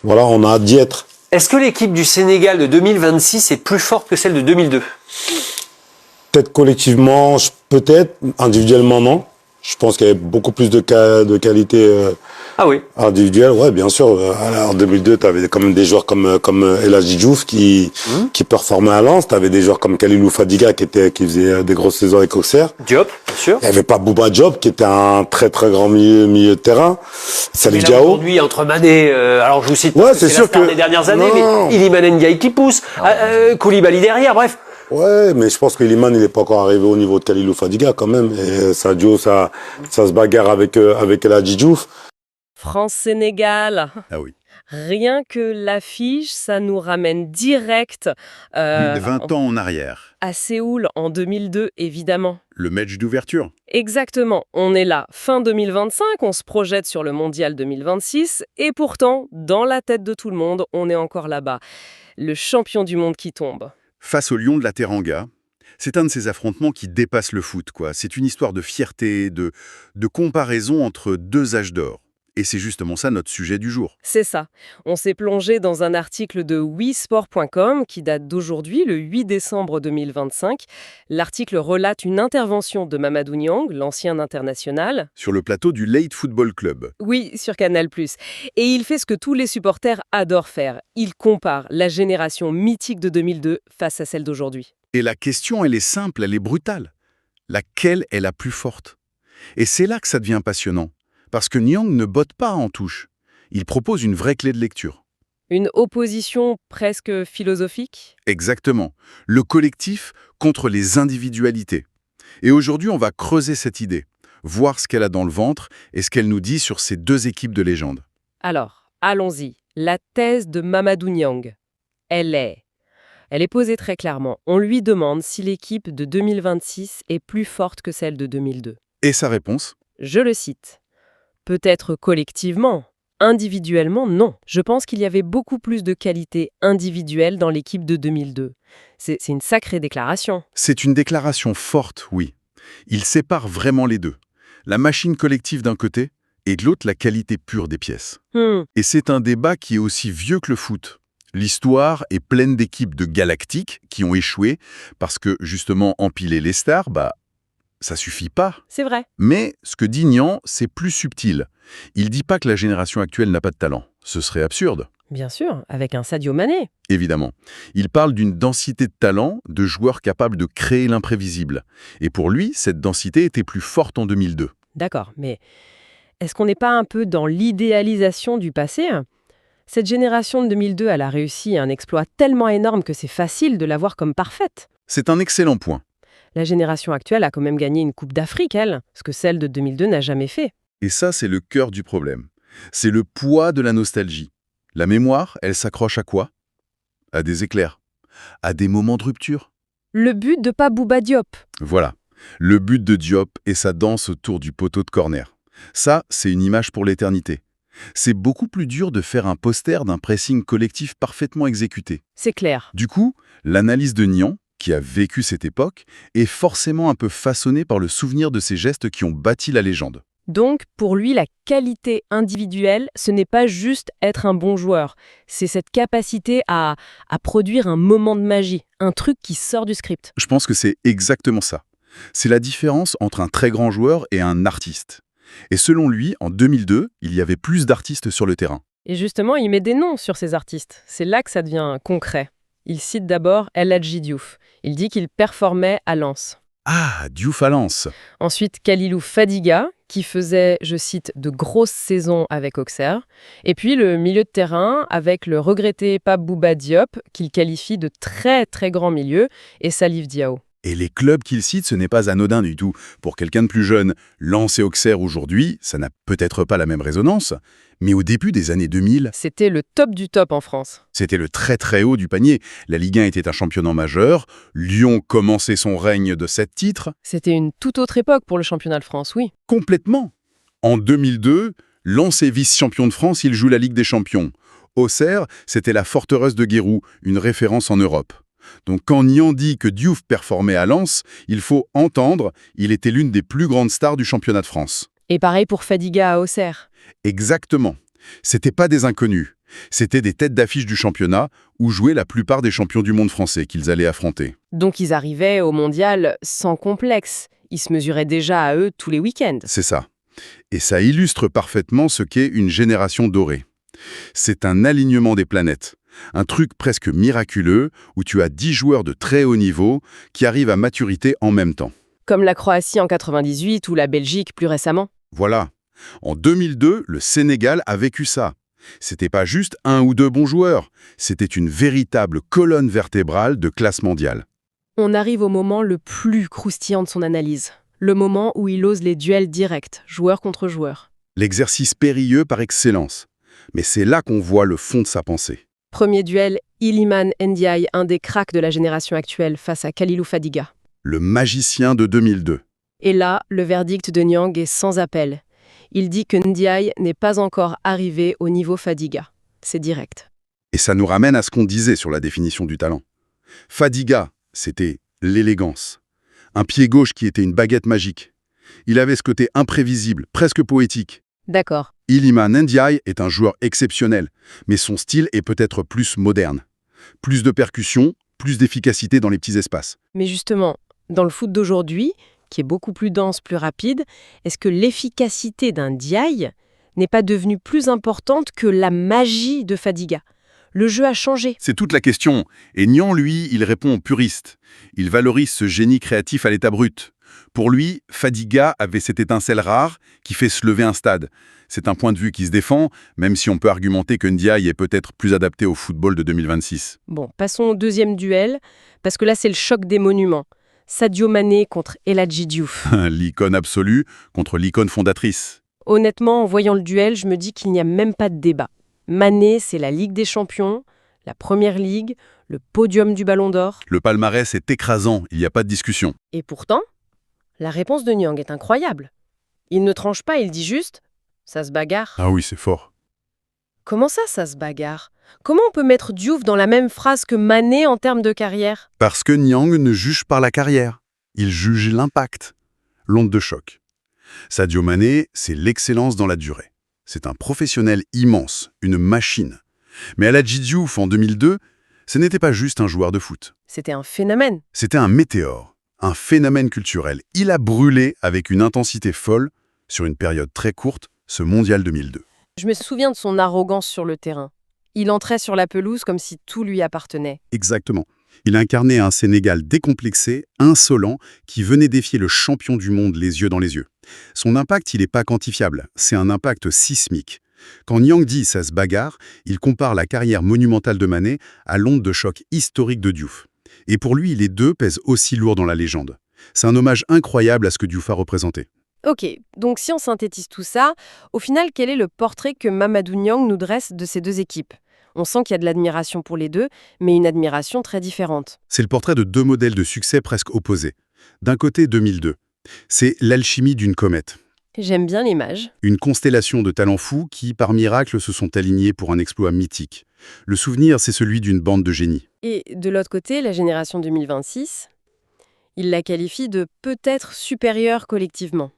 Voilà, on a hâte d'y être. Est-ce que l'équipe du Sénégal de 2026 est plus forte que celle de 2002? Peut-être collectivement, peut-être, individuellement non. Je pense qu'il y avait beaucoup plus de qualité Ah oui. individuelle. Ouais, bien sûr. En 2002, tu avais quand même des joueurs comme El Hadji Diouf qui performaient à Lens. Tu avais des joueurs comme Khalilou Fadiga qui faisait des grosses saisons avec Auxerre. Diop, bien sûr. Il n'y avait pas Bouba Diop qui était un très très grand milieu de terrain. Salif Diao. Aujourd'hui, entre Mané, alors je vous cite Ouais, parce que c'est sûr la star que des dernières années, non. mais Iliman Ndiaye qui pousse, Koulibaly derrière, bref. Ouais, mais je pense que Iliman, il n'est pas encore arrivé au niveau de Khalilou Fadiga quand même. Et Sadio, ça se bagarre avec El Hadji Diouf. France-Sénégal. Ah oui. Rien que l'affiche, ça nous ramène direct 20 ans en arrière. à Séoul en 2002, évidemment. Le match d'ouverture. Exactement, on est là, fin 2025, on se projette sur le mondial 2026, et pourtant, dans la tête de tout le monde, on est encore là-bas. Le champion du monde qui tombe. Face au Lion de la Teranga, c'est un de ces affrontements qui dépasse le foot, quoi. C'est une histoire de fierté, de comparaison entre deux âges d'or. Et c'est justement ça notre sujet du jour. C'est ça. On s'est plongé dans un article de wisport.com qui date d'aujourd'hui, le 8 décembre 2025. L'article relate une intervention de Mamadou Niang, l'ancien international. Sur le plateau du Late Football Club. Oui, sur Canal+. Et il fait ce que tous les supporters adorent faire. Il compare la génération mythique de 2002 face à celle d'aujourd'hui. Et la question, elle est simple, elle est brutale. Laquelle est la plus forte? Et c'est là que ça devient passionnant. Parce que Niang ne botte pas en touche. Il propose une vraie clé de lecture. Une opposition presque philosophique? Exactement. Le collectif contre les individualités. Et aujourd'hui, on va creuser cette idée, voir ce qu'elle a dans le ventre et ce qu'elle nous dit sur ces deux équipes de légende. Alors, allons-y. La thèse de Mamadou Niang. Elle est posée très clairement. On lui demande si l'équipe de 2026 est plus forte que celle de 2002. Et sa réponse? Je le cite. Peut-être collectivement, individuellement, non. Je pense qu'il y avait beaucoup plus de qualité individuelle dans l'équipe de 2002. C'est une sacrée déclaration. C'est une déclaration forte, oui. Il sépare vraiment les deux. La machine collective d'un côté et de l'autre la qualité pure des pièces. Et c'est un débat qui est aussi vieux que le foot. L'histoire est pleine d'équipes de galactiques qui ont échoué parce que, justement, empiler les stars, ça suffit pas. C'est vrai. Mais ce que dit Niang, c'est plus subtil. Il dit pas que la génération actuelle n'a pas de talent. Ce serait absurde. Bien sûr, avec un Sadio Mané. Évidemment. Il parle d'une densité de talent, de joueurs capables de créer l'imprévisible. Et pour lui, cette densité était plus forte en 2002. D'accord, mais est-ce qu'on n'est pas un peu dans l'idéalisation du passé? Cette génération de 2002, elle a réussi un exploit tellement énorme que c'est facile de la voir comme parfaite. C'est un excellent point. La génération actuelle a quand même gagné une Coupe d'Afrique, elle, ce que celle de 2002 n'a jamais fait. Et ça, c'est le cœur du problème. C'est le poids de la nostalgie. La mémoire, elle s'accroche à quoi? À des éclairs. À des moments de rupture. Le but de pas Bouba Diop. Voilà. Le but de Diop et sa danse autour du poteau de corner. Ça, c'est une image pour l'éternité. C'est beaucoup plus dur de faire un poster d'un pressing collectif parfaitement exécuté. C'est clair. Du coup, l'analyse de Niang, qui a vécu cette époque, est forcément un peu façonnée par le souvenir de ces gestes qui ont bâti la légende. Donc, pour lui, la qualité individuelle, ce n'est pas juste être un bon joueur. C'est cette capacité à produire un moment de magie, un truc qui sort du script. Je pense que c'est exactement ça. C'est la différence entre un très grand joueur et un artiste. Et selon lui, en 2002, il y avait plus d'artistes sur le terrain. Et justement, il met des noms sur ces artistes. C'est là que ça devient concret. Il cite d'abord El Hadji Diouf. Il dit qu'il performait à Lens. Ah, Diouf à Lens. Ensuite, Khalilou Fadiga, qui faisait, je cite, de grosses saisons avec Auxerre. Et puis le milieu de terrain avec le regretté Pape Bouba Diop, qu'il qualifie de très très grand milieu, et Salif Diao. Et les clubs qu'il cite, ce n'est pas anodin du tout. Pour quelqu'un de plus jeune, Lens et Auxerre aujourd'hui, ça n'a peut-être pas la même résonance, mais au début des années 2000, C'était le top du top en France. c'était le très très haut du panier. La Ligue 1 était un championnat majeur, Lyon commençait son règne de 7 titres, C'était une toute autre époque pour le championnat de France, oui. complètement. En 2002, Lens est vice-champion de France, il joue la Ligue des Champions. Auxerre, c'était la forteresse de Guéroult, une référence en Europe. Donc quand Niang dit que Diouf performait à Lens, il faut entendre, il était l'une des plus grandes stars du championnat de France. Et pareil pour Fadiga à Auxerre. Exactement. C'était pas des inconnus. C'était des têtes d'affiche du championnat où jouaient la plupart des champions du monde français qu'ils allaient affronter. Donc ils arrivaient au mondial sans complexe. Ils se mesuraient déjà à eux tous les week-ends. C'est ça. Et ça illustre parfaitement ce qu'est une génération dorée. C'est un alignement des planètes. Un truc presque miraculeux où tu as 10 joueurs de très haut niveau qui arrivent à maturité en même temps. Comme la Croatie en 98 ou la Belgique plus récemment. Voilà. En 2002, le Sénégal a vécu ça. C'était pas juste un ou deux bons joueurs, c'était une véritable colonne vertébrale de classe mondiale. On arrive au moment le plus croustillant de son analyse. Le moment où il ose les duels directs, joueur contre joueur. L'exercice périlleux par excellence. Mais c'est là qu'on voit le fond de sa pensée. Premier duel, Iliman Ndiaye, un des cracks de la génération actuelle, face à Khalilou Fadiga. Le magicien de 2002. Et là, le verdict de Niang est sans appel. Il dit que Ndiaye n'est pas encore arrivé au niveau Fadiga. C'est direct. Et ça nous ramène à ce qu'on disait sur la définition du talent. Fadiga, c'était l'élégance. Un pied gauche qui était une baguette magique. Il avait ce côté imprévisible, presque poétique. D'accord. Iliman Ndiaye est un joueur exceptionnel, mais son style est peut-être plus moderne. Plus de percussion, plus d'efficacité dans les petits espaces. Mais justement, dans le foot d'aujourd'hui, qui est beaucoup plus dense, plus rapide, est-ce que l'efficacité d'un Ndiaye n'est pas devenue plus importante que la magie de Fadiga? Le jeu a changé. C'est toute la question. Et Niang, lui, il répond aux puristes. Il valorise ce génie créatif à l'état brut. Pour lui, Fadiga avait cette étincelle rare qui fait se lever un stade. C'est un point de vue qui se défend, même si on peut argumenter que Ndiaye est peut-être plus adapté au football de 2026. Bon, passons au deuxième duel, parce que là, c'est le choc des monuments. Sadio Mané contre El Hadji Diouf. L'icône absolue contre l'icône fondatrice. Honnêtement, en voyant le duel, je me dis qu'il n'y a même pas de débat. Mané, c'est la Ligue des Champions, la Première Ligue, le podium du Ballon d'Or. Le palmarès est écrasant, il n'y a pas de discussion. Et pourtant, la réponse de Niang est incroyable. Il ne tranche pas, il dit juste « ça se bagarre ». Ah oui, c'est fort. Comment ça se bagarre? Comment on peut mettre Diouf dans la même phrase que Mané en termes de carrière? Parce que Niang ne juge pas la carrière. Il juge l'impact, l'onde de choc. Sadio Mané, c'est l'excellence dans la durée. C'est un professionnel immense, une machine. Mais El Hadji Diouf, en 2002, ce n'était pas juste un joueur de foot. C'était un phénomène. C'était un météore, un phénomène culturel. Il a brûlé avec une intensité folle, sur une période très courte, ce mondial 2002. Je me souviens de son arrogance sur le terrain. Il entrait sur la pelouse comme si tout lui appartenait. Exactement. Il incarnait un Sénégal décomplexé, insolent, qui venait défier le champion du monde les yeux dans les yeux. Son impact, il n'est pas quantifiable, c'est un impact sismique. Quand Niang dit « ça se bagarre », il compare la carrière monumentale de Mané à l'onde de choc historique de Diouf. Et pour lui, les deux pèsent aussi lourd dans la légende. C'est un hommage incroyable à ce que Diouf a représenté. Ok, donc si on synthétise tout ça, au final, quel est le portrait que Mamadou Niang nous dresse de ces deux équipes? On sent qu'il y a de l'admiration pour les deux, mais une admiration très différente. C'est le portrait de deux modèles de succès presque opposés. D'un côté, 2002. C'est l'alchimie d'une comète. J'aime bien l'image. Une constellation de talents fous qui, par miracle, se sont alignés pour un exploit mythique. Le souvenir, c'est celui d'une bande de génies. Et de l'autre côté, la génération 2026, il la qualifie de peut-être supérieure collectivement.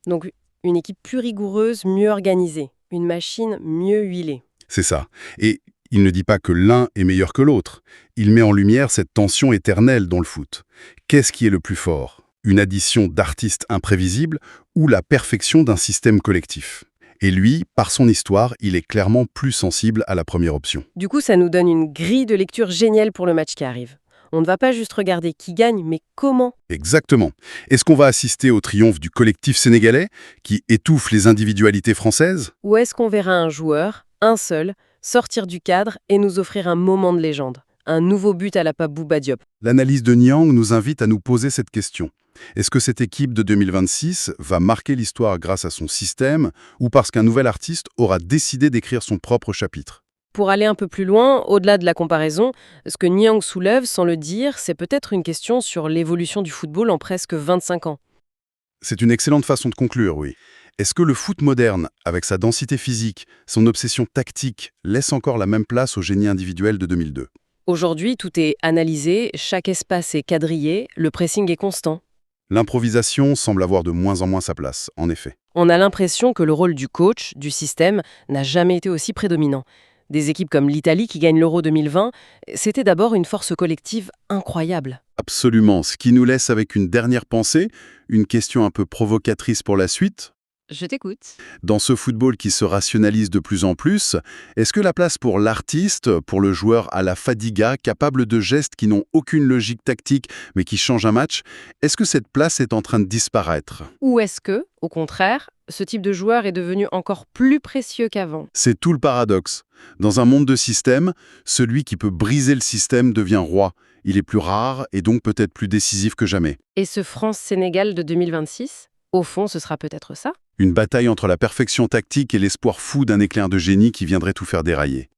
Donc une équipe plus rigoureuse, mieux organisée, une machine mieux huilée. C'est ça. Et il ne dit pas que l'un est meilleur que l'autre. Il met en lumière cette tension éternelle dans le foot. Qu'est-ce qui est le plus fort? Une addition d'artistes imprévisibles ou la perfection d'un système collectif? Et lui, par son histoire, il est clairement plus sensible à la première option. Du coup, ça nous donne une grille de lecture géniale pour le match qui arrive. On ne va pas juste regarder qui gagne, mais comment. Exactement. Est-ce qu'on va assister au triomphe du collectif sénégalais, qui étouffe les individualités françaises? Ou est-ce qu'on verra un joueur, un seul, sortir du cadre et nous offrir un moment de légende? Un nouveau but à la Pape Bouba Diop. L'analyse de Niang nous invite à nous poser cette question. Est-ce que cette équipe de 2026 va marquer l'histoire grâce à son système ou parce qu'un nouvel artiste aura décidé d'écrire son propre chapitre? Pour aller un peu plus loin, au-delà de la comparaison, ce que Niang soulève, sans le dire, c'est peut-être une question sur l'évolution du football en presque 25 ans. C'est une excellente façon de conclure, oui. Est-ce que le foot moderne, avec sa densité physique, son obsession tactique, laisse encore la même place au génie individuel de 2002? Aujourd'hui, tout est analysé, chaque espace est quadrillé, le pressing est constant. L'improvisation semble avoir de moins en moins sa place, en effet. On a l'impression que le rôle du coach, du système, n'a jamais été aussi prédominant. Des équipes comme l'Italie qui gagne l'Euro 2020, c'était d'abord une force collective incroyable. Absolument. Ce qui nous laisse avec une dernière pensée, une question un peu provocatrice pour la suite. Je t'écoute. Dans ce football qui se rationalise de plus en plus, est-ce que la place pour l'artiste, pour le joueur à la Fadiga, capable de gestes qui n'ont aucune logique tactique mais qui changent un match, est-ce que cette place est en train de disparaître? Ou est-ce que, au contraire, ce type de joueur est devenu encore plus précieux qu'avant? C'est tout le paradoxe. Dans un monde de système, celui qui peut briser le système devient roi. Il est plus rare et donc peut-être plus décisif que jamais. Et ce France-Sénégal de 2026, au fond, ce sera peut-être ça? Une bataille entre la perfection tactique et l'espoir fou d'un éclair de génie qui viendrait tout faire dérailler.